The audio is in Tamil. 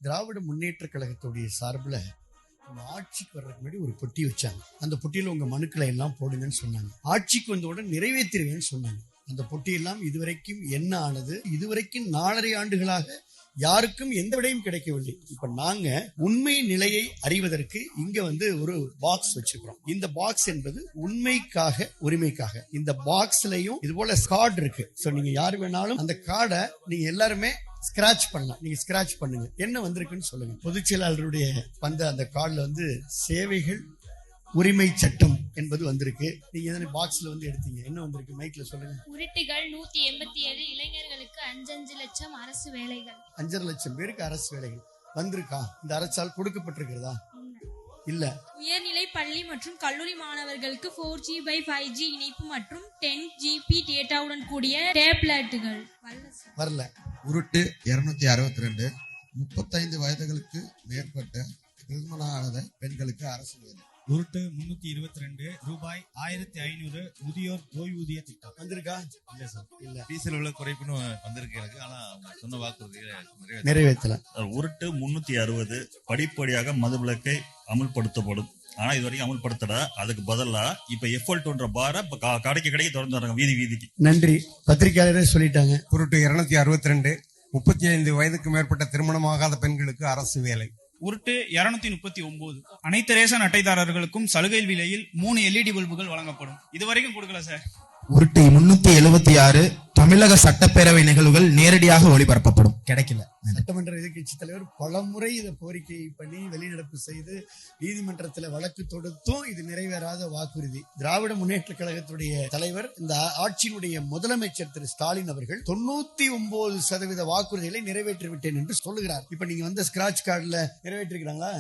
திராவிட முன்னேற்ற கழகத்துடைய சார்பில் நம்ம ஆட்சிக்கு வர்றதுக்கு முன்னாடி ஒரு பொட்டி வச்சாங்க. அந்த பொட்டியில உங்க மனுக்களை எல்லாம் போடுங்கன்னு சொன்னாங்க. ஆட்சிக்கு வந்தவுடன் நிறைவேற்றிருவேன்னு சொன்னாங்க. அந்த பொட்டியெல்லாம் இதுவரைக்கும் என்ன ஆனது? இதுவரைக்கும் 4.5 ஆண்டுகளாக யாருக்கும் எந்த விடையும் கிடைக்கவில்லை. இப்ப நாங்க உண்மை நிலையை அறிவதற்கு இங்க ஒரு பாக்ஸ் வச்சுக்கிறோம். இந்த பாக்ஸ் என்பது உண்மைக்காக, உரிமைக்காக. இந்த பாக்ஸ்லயும் இது போல கார்டு இருக்கு. சோ நீங்க யாரு வேணாலும் அந்த கார்டை நீங்க எல்லாருமே ஸ்கிராச் பண்ணலாம். நீங்க ஸ்கிராச் பண்ணுங்க, என்ன வந்திருக்குன்னு சொல்லுங்க. பொதுச் செயலாளருடைய அந்த கார்டுல சேவைகள் உரிமை சட்டம் என்பது வந்திருக்கு. நீங்க பாக்ஸ்ல எடுத்தீங்க, என்ன வந்திருக்கு? மைக்ல சொல்லுங்க. உருட்டுகள் 187 இளைஞர்களுக்கு 5 லட்சம் அரசு வேலைகள். 5.5 லட்சம் பேருக்கு அரசு வேலைகள் வந்திருக்கா? இந்த அரசால் கொடுக்கப்பட்டிருக்கிறதா? இல்ல. உயர்நிலை பள்ளி மற்றும் கல்லூரி மாணவர்களுக்கு 4G by 5G இணைப்பு மற்றும் 10GB டேட்டாவுடன் கூடிய டேப்லெட்டுகள் வரல. உருட்டு 262 35 வயதுகளுக்கு மேற்பட்ட திருமணமாகாத பெண்களுக்கு அரசு வேலை. உருட்டு 322 ரூபாய் 1500 முதியோர் ஓய்வூதிய திட்டம் வந்திருக்கா? இல்ல சார், இல்ல. டீசல் உள்ள குறைப்புன்னு வந்திருக்கு எனக்கு. ஆனா சொன்ன வாக்குறுதிகளை நிறைவேற்றல. உருட்டு 360 படிப்படியாக மதுவிலக்கை அமல்படுத்தப்படும். ஆனா இது வரைக்கும் அமல்படுத்தல. அதுக்கு பதிலா இப்ப எஃப்எல் பார கடைக்கு திறந்து வராங்க வீதிக்கு. நன்றி. பத்திரிகையாளரே சொல்லிட்டாங்க. உருட்டு 262 35 வயதுக்கு மேற்பட்ட திருமணமாகாத பெண்களுக்கு அரசு வேலை. உருட்டு 239 அனைத்து ரேஷன் அட்டைதாரர்களுக்கும் சலுகை விலையில் 3 LED பல்புகள் வழங்கப்படும். இதுவரைக்கும் கொடுக்கல சார். உருட்டு 376 தமிழக சட்டப்பேரவை நிகழ்வுகள் நேரடியாக ஒளிபரப்பப்படும். கிடைக்கல. சட்டமன்ற எதிர்கட்சி தலைவர் பலமுறை இதை கோரிக்கை பண்ணி வெளிநடப்பு செய்து நீதிமன்றத்தில் வழக்கு தொடுத்தும் இது நிறைவேறாத வாக்குறுதி. திராவிட முன்னேற்ற கழகத்துடைய தலைவர், இந்த ஆட்சியினுடைய முதலமைச்சர் திரு ஸ்டாலின் அவர்கள் 99% வாக்குறுதிகளை நிறைவேற்றி விட்டேன் என்று சொல்லுகிறார். இப்ப நீங்க ஸ்கிராட்ச் கார்டுல நிறைவேற்றிருக்கிறாங்களா?